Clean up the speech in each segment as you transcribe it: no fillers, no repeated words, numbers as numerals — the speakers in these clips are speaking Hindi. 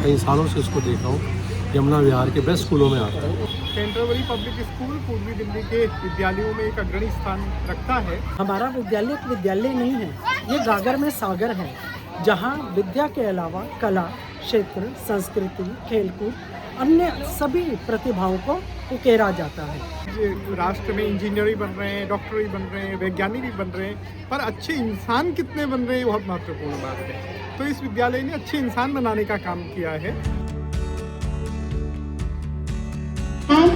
कई सालों से इसको देख रहा हूँ। यमुना विहार के बेस्ट स्कूलों में आता है। कैंटरबरी पब्लिक स्कूल पूर्वी दिल्ली के विद्यालयों में एक अग्रणी स्थान रखता है। हमारा विद्यालय एक विद्यालय नहीं है, ये गागर में सागर है, जहाँ विद्या के अलावा कला, क्षेत्र, संस्कृति, खेलकूद, अन्य सभी प्रतिभाओं को उकेरा जाता है। राष्ट्र में इंजीनियर ही बन रहे हैं, डॉक्टर ही बन रहे हैं, वैज्ञानिक भी बन रहे हैं, पर अच्छे इंसान कितने बन रहे हैं बहुत महत्वपूर्ण बात है। तो इस विद्यालय ने अच्छे इंसान बनाने का काम किया है।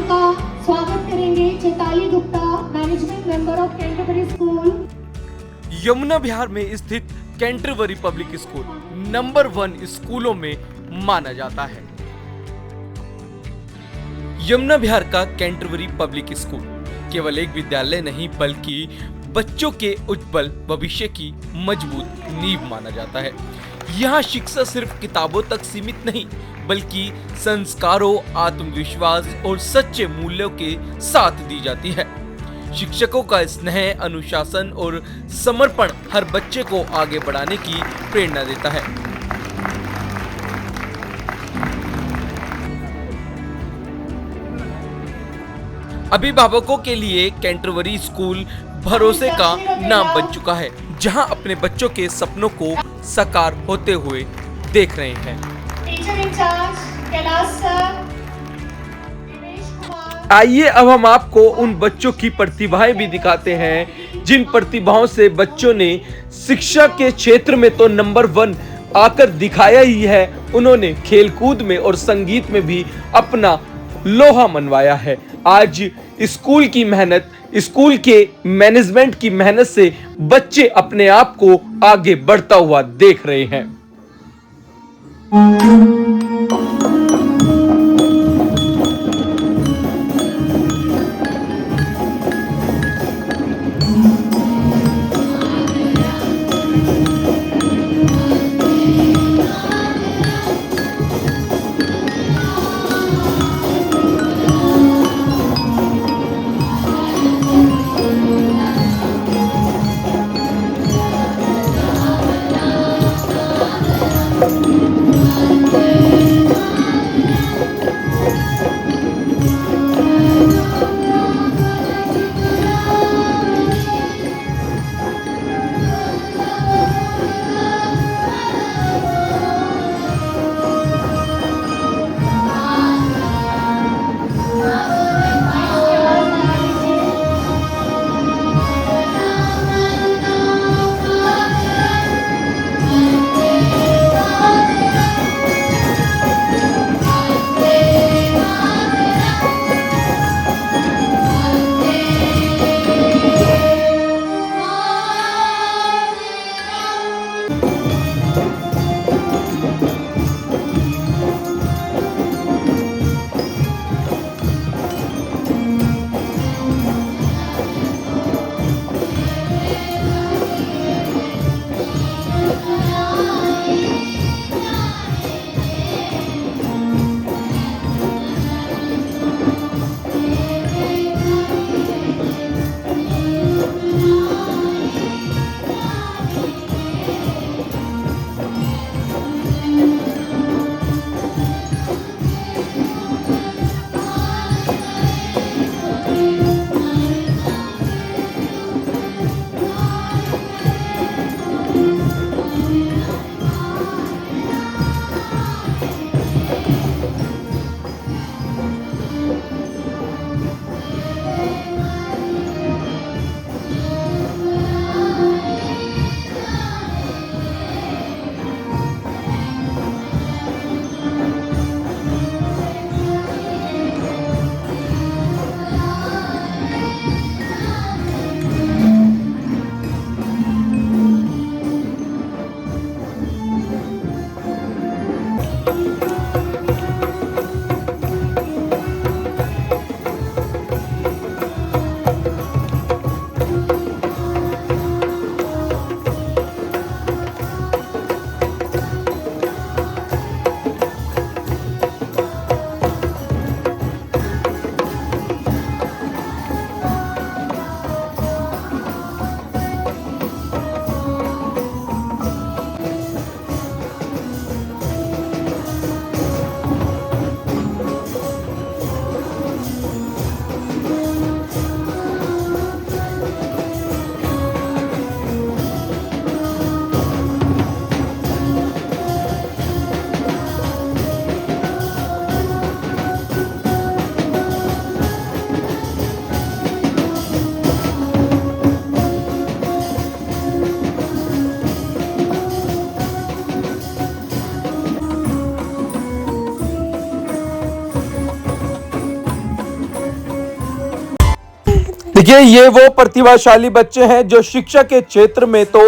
का स्वागत करेंगे Chaitali Gupta, management member of Canterbury school. Yamuna Vihar में स्थित कैंटरबरी पब्लिक स्कूल नंबर 1 स्कूलों में माना जाता है। यमुना विहार का कैंटरबरी पब्लिक स्कूल केवल एक विद्यालय नहीं बल्कि बच्चों के उज्जवल भविष्य की मजबूत नींव माना जाता है। यहाँ शिक्षा सिर्फ किताबों तक सीमित नहीं बल्कि संस्कारों, आत्मविश्वास और सच्चे मूल्यों के साथ दी जाती है। शिक्षकों का स्नेह, अनुशासन और समर्पण हर बच्चे को आगे बढ़ाने की प्रेरणा देता है। अभिभावकों के लिए कैंटरबरी स्कूल भरोसे का नाम बन चुका है, जहां अपने बच्चों के सपनों को साकार होते हुए देख रहे हैं। टीचर इंचार्ज कैलाश सर, आइए अब हम आपको उन बच्चों की प्रतिभाएं भी दिखाते हैं जिन प्रतिभाओं से बच्चों ने शिक्षा के क्षेत्र में तो नंबर 1 आकर दिखाया ही है, उन्होंने खेलकूद में और संगीत में भी अपना लोहा मनवाया है। आज स्कूल की मेहनत, स्कूल के मैनेजमेंट की मेहनत से बच्चे अपने आप को आगे बढ़ता हुआ देख रहे हैं। देखिए, ये वो प्रतिभाशाली बच्चे हैं जो शिक्षा के क्षेत्र में तो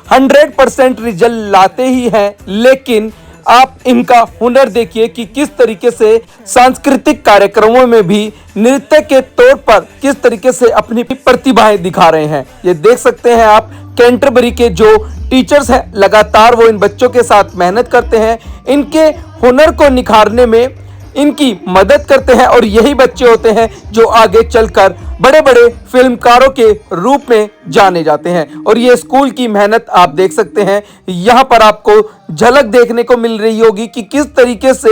100% रिजल्ट लाते ही हैं, लेकिन आप इनका हुनर देखिए कि किस तरीके से सांस्कृतिक कार्यक्रमों में भी नृत्य के तौर पर किस तरीके से अपनी प्रतिभाएं दिखा रहे हैं। ये देख सकते हैं आप, कैंटरबरी के जो टीचर्स हैं लगातार वो इन बच्चों के साथ मेहनत करते हैं, इनके हुनर को निखारने में इनकी मदद करते हैं, और यही बच्चे होते हैं जो आगे चलकर बड़े बड़े फिल्मकारों के रूप में जाने जाते हैं। और ये स्कूल की मेहनत आप देख सकते हैं, यहाँ पर आपको झलक देखने को मिल रही होगी कि किस तरीके से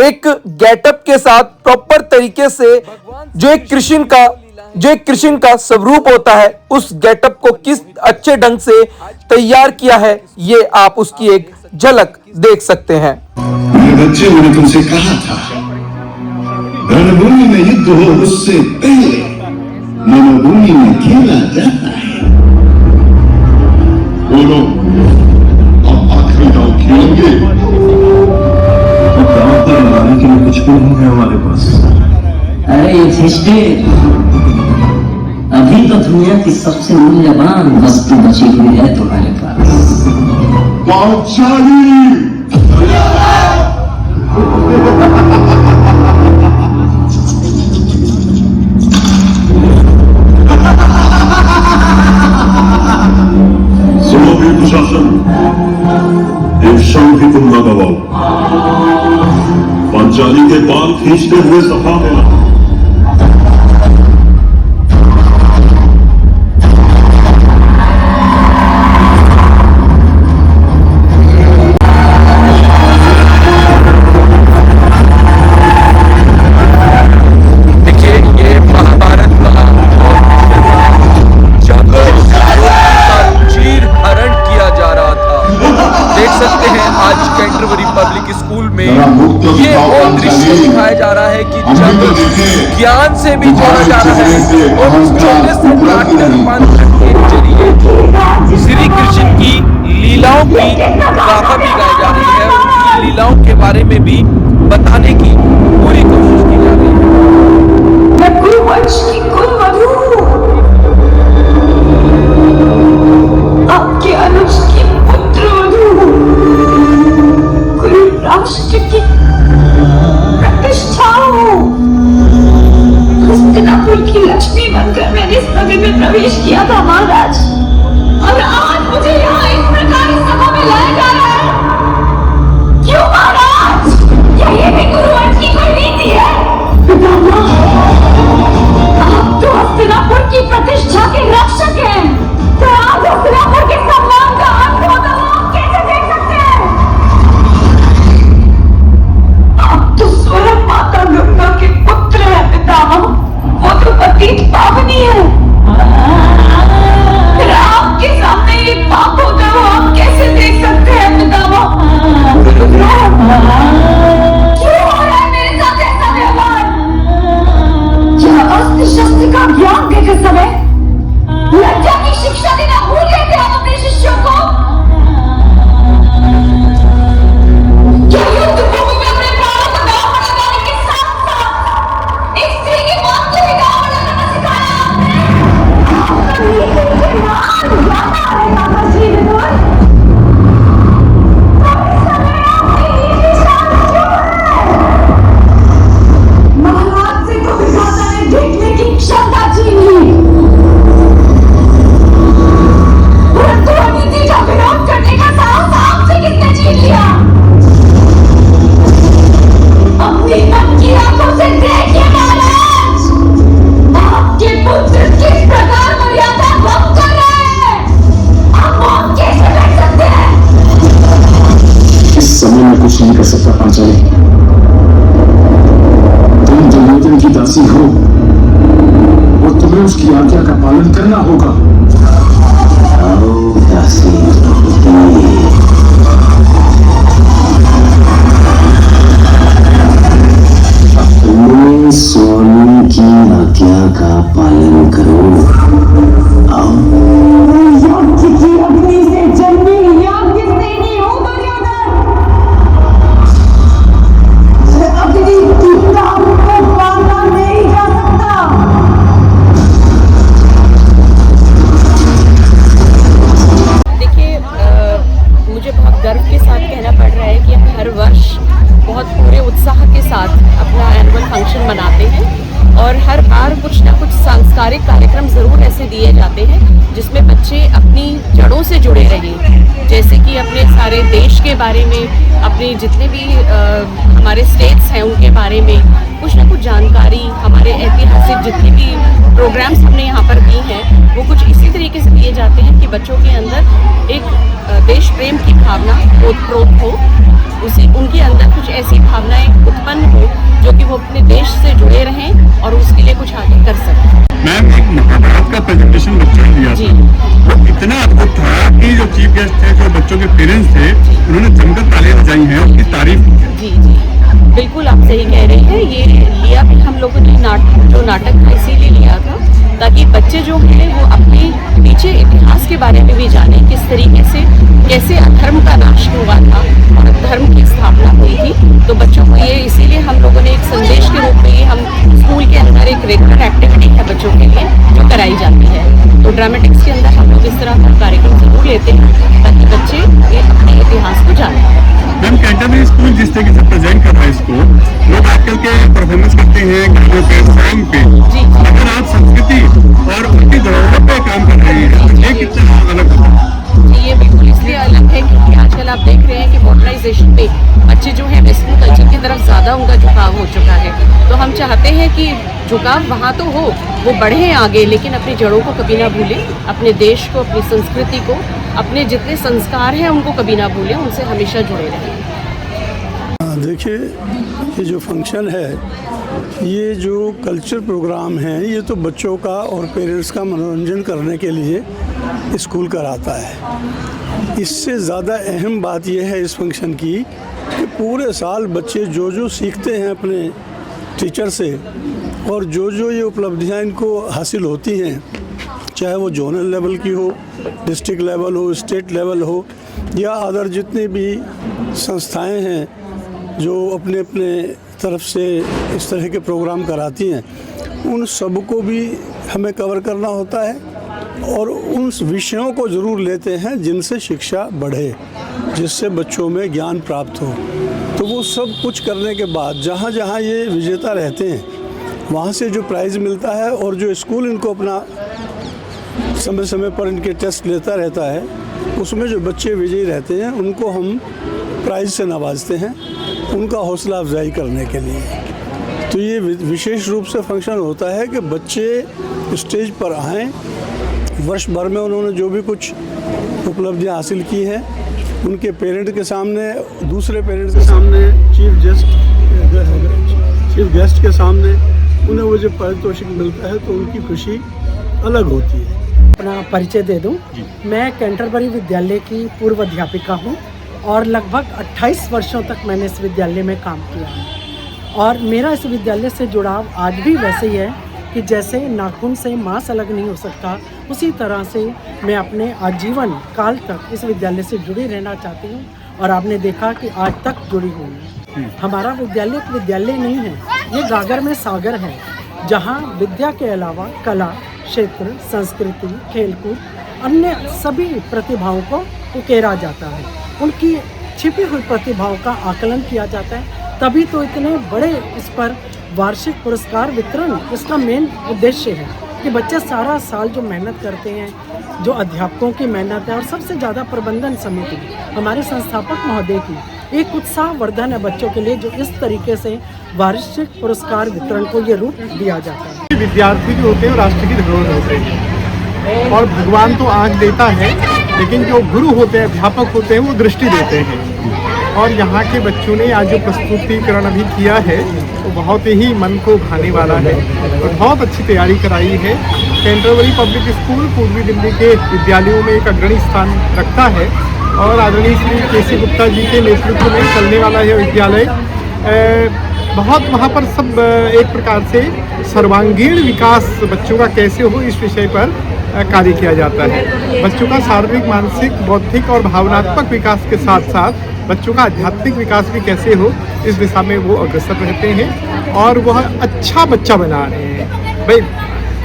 एक गेटअप के साथ प्रॉपर तरीके से जो एक कृष्ण का स्वरूप होता है उस गेटअप को किस अच्छे ढंग से तैयार किया है, ये आप उसकी एक झलक देख सकते हैं। मेरे बच्चे, मैंने तुमसे कहा था रणभूमि में युद्ध हो उससे पहले मनोभूमि में खेला जाता है। बोलो, अब आखिरी दांव खेलेंगे तो दांव पर लगाने के लिए कुछ भी नहीं है हमारे पास। अरे अभी तो दुनिया की सबसे मूल्यवान वस्तु बची हुई है तुम्हारे पास। पांचाली। सुनो भी प्रशासन, एक क्षण भी तुम न गवाओ। पांचाली के बाल खींचते हुए सभा में लाओ। ये वो दृश्य दिखाया जा रहा है कि जब ज्ञान से भी जोड़ा जा रहा है और उस छोटे से नाट्य रूपांतरण के जरिए श्री कृष्ण की लीलाओं की गाथा भी गाई जा रही है, उनकी लीलाओं के बारे में भी बताने की पूरी कोशिश की जा रही है। कुरुवंश की कुलवधू, आपके अनुज की पुत्रवधू, कुरु राष्ट्र की प्रतिष्ठा हूँ। हस्तिनापुर की लक्ष्मी बनकर मैंने इस नगरी में प्रवेश किया था महाराज, और आज मुझे यहाँ इस प्रकार इस सभा में लाया जा रहा है। क्यों महाराज? क्या ये भी कुरुवंश की कोई नीति है? आप तो हस्तिनापुर की प्रतिष्ठा के रक्षक हैं, तो आज हस्तिनापुर के सम्मान का अंत होता हुआ आप कैसे देख सकते हैं? आप तो स्वयं माता गंगा के पुत्र हैं पितामह, वो तो पतित पावनी है। फिर आपके सामने ये पाप होता हुआ आप कैसे देख सकते हैं पितामह? क्यों हो रहा है मेरे साथ ऐसा व्यवहार? क्या अस्त्र शस्त्र का ज्ञान देते समय लज्जा की शिक्षा देना भूल गए थे आप अपने शिष्यों को? क्या युद्ध भूमि में अपने प्राणों को दांव पर लगाने के साथ साथ एक स्त्री की मौत को भी दांव पर लगाना सिखाया महाराज से तो विधाता ने देखने की क्षमता छीन ली, परंतु अनिति का विरोध करने का साहस आपसे किसने छीन लिया? अपनी मन की आंखों से देखिए महाराज, आपके पुत्र किस प्रकार मर्यादा भंग कर रहे हैं। आप मौत कैसे बैठ सकते हैं? इस समय में कुछ नहीं कर सकता पांचाली। तुम दुर्योधन की दासी हो और तुम्हें उसकी आज्ञा का पालन करना होगा। अपने स्वामी की आज्ञा का पालन करो। यज्ञ की अग्नि से जन्मी यज्ञ सेनी हो दुर्योधन। अग्नि की ताप को बांधा नहीं जा सकता। सारे कार्यक्रम ज़रूर ऐसे दिए जाते हैं जिसमें बच्चे अपनी जड़ों से जुड़े रहें, जैसे कि अपने सारे देश के बारे में, अपने जितने भी हमारे स्टेट्स हैं उनके बारे में कुछ ना कुछ जानकारी, हमारे ऐतिहासिक जितने भी प्रोग्राम्स हमने यहाँ पर दी हैं वो कुछ इसी तरीके से दिए जाते हैं कि बच्चों के अंदर एक देश प्रेम की भावना ओतप्रोत हो, उनके अंदर कुछ ऐसी भावनाएं उत्पन्न हो जो कि वो अपने देश से जुड़े रहें और उसके लिए कुछ आगे कर सकें। मैम, एक महाभारत का प्रेजेंटेशन बच्चों ने दिया था, वो इतना अद्भुत था कि जो चीफ गेस्ट थे, जो बच्चों के पेरेंट्स थे, उन्होंने जमकर तालियां बजाई हैं, उनकी तारीफ की है। जी जी, बिल्कुल आप सही कह रहे हैं। ये लिया भी हम लोगों ने नाटक था इसीलिए लिया था ताकि बच्चे जो हैं वो अपने पीछे इतिहास के बारे में भी जाने, किस तरीके से कैसे अधर्म का नाश हुआ था और धर्म की स्थापना हुई थी। तो बच्चों को ये इसीलिए हम लोगों ने एक संदेश के रूप में ये हम स्कूल के अंदर एक रेगुलर एक्टिविटी है बच्चों के लिए जो कराई जाती है। तो ड्रामेटिक्स के अंदर हम लोग इस तरह का कार्यक्रम जरूर लेते हैं ताकि बच्चे ये अपने इतिहास को जानें। मैम, कैंटरबरी स्कूल जिस तरीके से प्रेजेंट कर रहा है इसको, लोग आजकल के परफॉर्मेंस करते हैं गानों पे, सॉन्ग पे, अगर आप संस्कृति और उनकी धरोहर पे काम कर रही है तो ये कितना अलग होता है? जी, ये बिल्कुल इसलिए अलग है क्योंकि आजकल आप देख रहे हैं कि मॉडर्नाइजेशन में बच्चे जो है वेस्टर्न कल्चर की तरफ ज़्यादा उनका झुकाव हो चुका है। तो हम चाहते हैं कि झुकाव वहाँ तो हो, वो बढ़े आगे, लेकिन अपनी जड़ों को कभी ना भूलें, अपने देश को, अपनी संस्कृति को, अपने जितने संस्कार हैं उनको कभी ना भूलें, उनसे हमेशा जुड़े रहें। देखिए, ये जो फंक्शन है, ये जो कल्चर प्रोग्राम है, ये तो बच्चों का और पेरेंट्स का मनोरंजन करने के लिए स्कूल कराता है। इससे ज़्यादा अहम बात यह है इस फंक्शन की कि पूरे साल बच्चे जो जो सीखते हैं अपने टीचर से और जो जो ये उपलब्धियां इनको हासिल होती हैं, चाहे वो जोनल लेवल की हो, डिस्ट्रिक्ट लेवल हो, स्टेट लेवल हो या अदर जितनी भी संस्थाएं हैं जो अपने अपने तरफ से इस तरह के प्रोग्राम कराती हैं, उन सबको भी हमें कवर करना होता है और उन विषयों को ज़रूर लेते हैं जिनसे शिक्षा बढ़े, जिससे बच्चों में ज्ञान प्राप्त हो। तो वो सब कुछ करने के बाद जहाँ जहाँ ये विजेता रहते हैं वहाँ से जो प्राइज़ मिलता है और जो स्कूल इनको अपना समय समय पर इनके टेस्ट लेता रहता है, उसमें जो बच्चे विजयी रहते हैं उनको हम प्राइज़ से नवाजते हैं, उनका हौसला अफजाई करने के लिए। तो ये विशेष रूप से फंक्शन होता है कि बच्चे स्टेज पर आएँ, वर्ष भर में उन्होंने जो भी कुछ उपलब्धियां हासिल की हैं उनके पेरेंट के सामने, दूसरे पेरेंट्स के सामने, चीफ गेस्ट के सामने उन्हें वो जो पारितोषिक मिलता है तो उनकी खुशी अलग होती है। अपना परिचय दे दूं, मैं कैंटरबरी विद्यालय की पूर्व अध्यापिका हूं और लगभग 28 वर्षों तक मैंने इस विद्यालय में काम किया है और मेरा इस विद्यालय से जुड़ाव आज भी वैसे ही है कि जैसे नाखून से मांस अलग नहीं हो सकता, उसी तरह से मैं अपने आजीवन काल तक इस विद्यालय से जुड़ी रहना चाहती हूँ और आपने देखा कि आज तक जुड़ी हुई हूँ। हमारा विद्यालय एक विद्यालय नहीं है, ये गागर में सागर है जहाँ विद्या के अलावा कला, क्षेत्र, संस्कृति, खेलकूद, अन्य सभी प्रतिभाओं को उकेरा जाता है, उनकी छिपी हुई प्रतिभाओं का आकलन किया जाता है। तभी तो इतने बड़े इस पर वार्षिक पुरस्कार वितरण इसका मेन उद्देश्य है कि बच्चे सारा साल जो मेहनत करते हैं, जो अध्यापकों की मेहनत है और सबसे ज़्यादा प्रबंधन समिति हमारे संस्थापक महोदय की एक उत्साहवर्धन है बच्चों के लिए, जो इस तरीके से वार्षिक पुरस्कार वितरण को ये रूप दिया जाता है। विद्यार्थी जो होते हैं राष्ट्र की धरोहर होते हैं और भगवान तो आँख देता है, लेकिन जो गुरु होते हैं, अध्यापक होते हैं, वो दृष्टि देते हैं। और यहाँ के बच्चों ने आज जो प्रस्तुतिकरण अभी किया है वो बहुत ही मन को भाने वाला है और बहुत अच्छी तैयारी कराई है। कैंटरबरी पब्लिक स्कूल पूर्वी दिल्ली के विद्यालयों में एक अग्रणी स्थान रखता है और आदरणीय श्री केसी गुप्ता जी के नेतृत्व में चलने वाला यह विद्यालय बहुत वहाँ पर सब एक प्रकार से सर्वांगीण विकास बच्चों का कैसे हो इस विषय पर कार्य किया जाता है। बच्चों का शारीरिक, मानसिक, बौद्धिक और भावनात्मक विकास के साथ साथ बच्चों का आध्यात्मिक विकास भी कैसे हो इस दिशा में वो अग्रसर रहते हैं और वह अच्छा बच्चा बना रहे हैं। भाई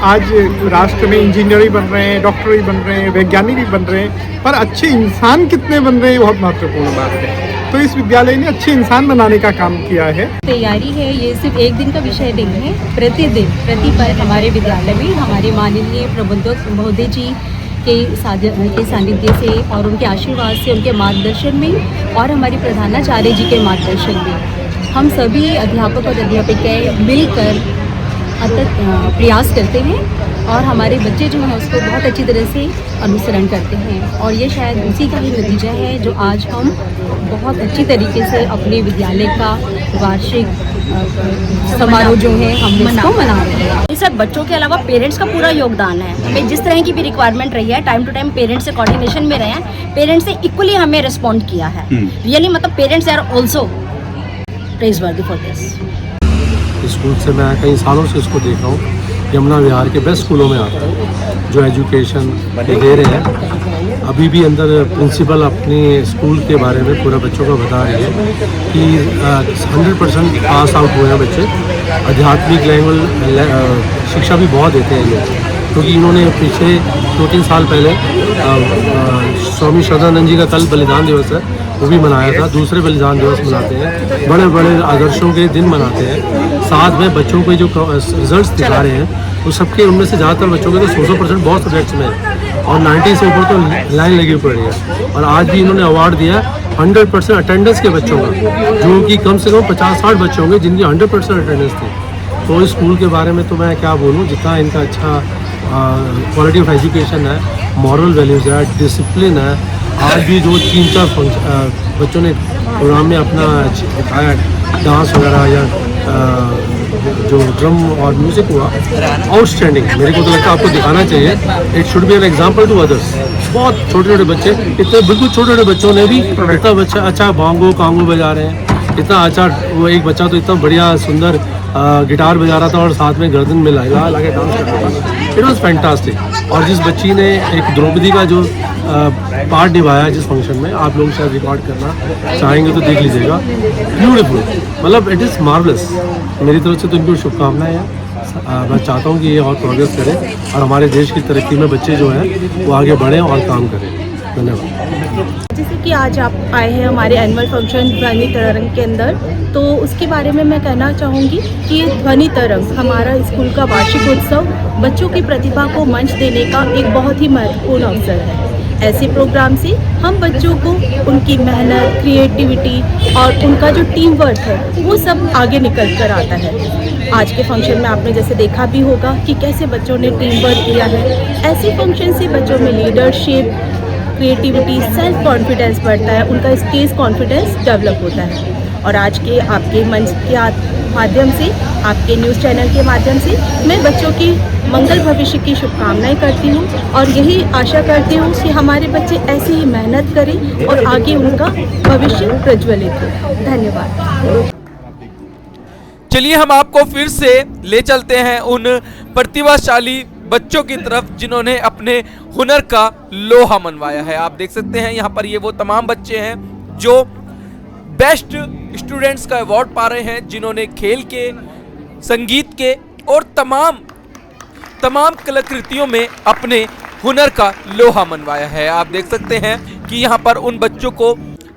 आज राष्ट्र में इंजीनियर भी बन रहे हैं, डॉक्टर भी बन रहे हैं, वैज्ञानिक भी बन रहे हैं, पर अच्छे इंसान कितने बन रहे हैं बहुत महत्वपूर्ण बात है। तो इस विद्यालय ने अच्छे इंसान बनाने का काम किया है। तैयारी है, ये सिर्फ एक दिन का विषय नहीं है। प्रतिदिन प्रतिपल हमारे विद्यालय में हमारे माननीय प्रबंधक महोदय जी के सानिध्य से और उनके आशीर्वाद से, उनके मार्गदर्शन में और हमारी प्रधानाचार्य जी के मार्गदर्शन में हम सभी अध्यापक और अध्यापिकाएं मिलकर अथक प्रयास करते हैं और हमारे बच्चे जो हैं उसको बहुत अच्छी तरह से अनुसरण करते हैं और ये शायद उसी का ही नतीजा है जो आज हम बहुत अच्छी तरीके से अपने विद्यालय का वार्षिक समारोह जो है हम इसको मना रहे हैं। इस सब बच्चों के अलावा पेरेंट्स का पूरा योगदान है। हमें जिस तरह की भी रिक्वायरमेंट रही है, टाइम टू टाइम पेरेंट्स से कोऑर्डिनेशन में रहे हैं, पेरेंट्स से इक्वली हमें रिस्पॉन्ड किया है। रियली मतलब parents are also praiseworthy for this. School से मैं कई सालों से इसको देख रहा हूँ, यमुना विहार के बेस्ट स्कूलों में आता है जो एजुकेशन दे रहे हैं। अभी भी अंदर प्रिंसिपल अपनी स्कूल के बारे में पूरा बच्चों को बता रही है कि 100% पास आउट हुए हैं बच्चे। आध्यात्मिक लेवल शिक्षा भी बहुत देते हैं ये, क्योंकि इन्होंने पिछले 2-3 साल पहले स्वामी श्रद्धानंद जी का कल बलिदान दिवस है, वो भी मनाया था। दूसरे बलिदान दिवस मनाते हैं, बड़े बड़े आदर्शों के दिन मनाते हैं। साथ में बच्चों को जो रिजल्ट्स दिखा रहे हैं वो सबके, उनमें से ज़्यादातर बच्चों के तो 100% बहुत सब्जेक्ट्स में है और 90 से ऊपर तो लाइन लगी पड़ी है। और आज भी इन्होंने अवार्ड दिया 100% अटेंडेंस के बच्चों का, जो कि कम से कम 50-60 बच्चे होंगे जिनकी 100% अटेंडेंस थी। तो इस स्कूल के बारे में तो मैं क्या बोलूँ, जितना इनका अच्छा क्वालिटी ऑफ एजुकेशन है, मॉरल वैल्यूज़ है, डिसिप्लिन है। आज भी जो 3-4 बच्चों ने प्रोग्राम में अपना दिखाया, डांस वगैरह या जो ड्रम और म्यूज़िक हुआ, आउटस्टैंडिंग। मेरे को तो लगता है आपको दिखाना चाहिए, it should be an example to others. बहुत छोटे छोटे बच्चे, इतने बिल्कुल छोटे छोटे बच्चों ने भी इतना बच्चा अच्छा बांगो कांगो बजा रहे हैं, इतना अच्छा। वो एक बच्चा तो इतना बढ़िया सुंदर गिटार बजा रहा था और साथ में गर्दन में ला के डांस कर रहा था। It was fantastic. और जिस बच्ची ने एक द्रौपदी का जो पार्ट निभाया जिस फंक्शन में, आप लोग शायद रिकॉर्ड करना चाहेंगे तो देख लीजिएगा, ब्यूटीफुल, मतलब इट इज़ मार्वलस। मेरी तरफ से तो इनको शुभकामनाएं हैं। मैं चाहता हूँ कि ये और प्रोग्रेस करें और हमारे देश की तरक्की में बच्चे जो हैं वो आगे बढ़ें और काम करें। धन्यवाद। जैसे कि आज आप आए हैं हमारे एनुअल फंक्शन ध्वनि तरंग के अंदर, तो उसके बारे में मैं कहना चाहूँगी कि ध्वनि तरंग हमारा स्कूल का वार्षिक उत्सव बच्चों की प्रतिभा को मंच देने का एक बहुत ही महत्वपूर्ण अवसर है। ऐसे प्रोग्राम से हम बच्चों को उनकी मेहनत, क्रिएटिविटी और उनका जो टीम वर्क है वो सब आगे निकल कर आता है। आज के फंक्शन में आपने जैसे देखा भी होगा कि कैसे बच्चों ने टीम वर्क किया है। ऐसे फंक्शन से बच्चों में लीडरशिप, क्रिएटिविटी, सेल्फ कॉन्फिडेंस बढ़ता है, उनका स्टेज कॉन्फिडेंस डेवलप होता है। और आज के आपके मंच के माध्यम से, आपके न्यूज़ चैनल के माध्यम से मैं बच्चों की मंगल भविष्य की शुभकामनाएं करती हूँ और यही आशा करती हूँ कि हमारे बच्चे ऐसे ही मेहनत करें और आगे उनका भविष्य प्रज्वलित हो। धन्यवाद। चलिए हम आपको फिर से ले चलते हैं उन प्रतिभाशाली बच्चों की तरफ जिन्होंने अपने हुनर का लोहा मनवाया है। आप देख सकते हैं यहाँ पर ये वो तमाम बच्चे हैं जो बेस्ट स्टूडेंट्स का अवार्ड पा रहे हैं, जिन्होंने खेल के, संगीत के और तमाम कलाकृतियों में अपने हुनर का लोहा मनवाया है। आप देख सकते हैं कि यहाँ पर उन बच्चों को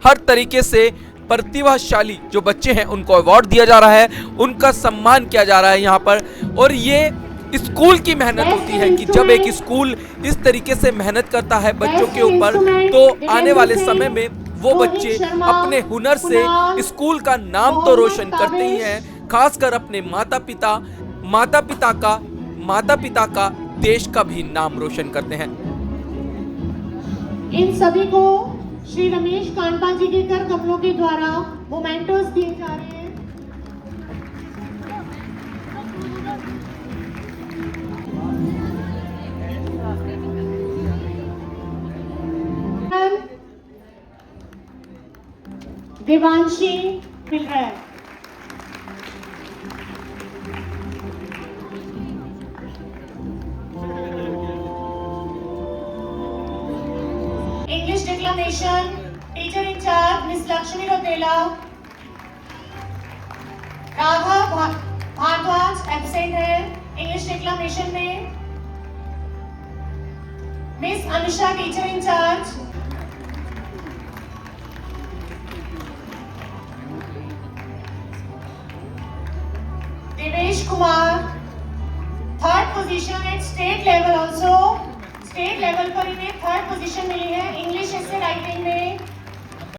हर तरीके से प्रतिभाशाली जो बच्चे हैं उनको अवार्ड दिया जा रहा है, उनका सम्मान किया जा रहा है यहाँ पर। और ये स्कूल की मेहनत होती है कि जब एक स्कूल इस तरीके से मेहनत करता है बच्चों के ऊपर, तो आने वाले समय में वो बच्चे अपने हुनर से स्कूल का नाम तो रोशन करते ही हैं, खासकर अपने माता पिता का देश का भी नाम रोशन करते हैं। इन सभी को श्री रमेश कांडपा जी के कर कमलों के द्वारा मोमेंटोस दिए जा रहे हैं। देवांशी मिल रहा है। English declamation teacher incharge Miss Lakshmi Rotela. Raghav Bhardwaj absent है इंग्लिश डिक्लेमेशन में। Miss Anusha teacher incharge. Devesh Kumar, third position at state level also, state level पर इन्हें थर्ड पोजीशन मिली है इंग्लिश एसे राइटिंग में।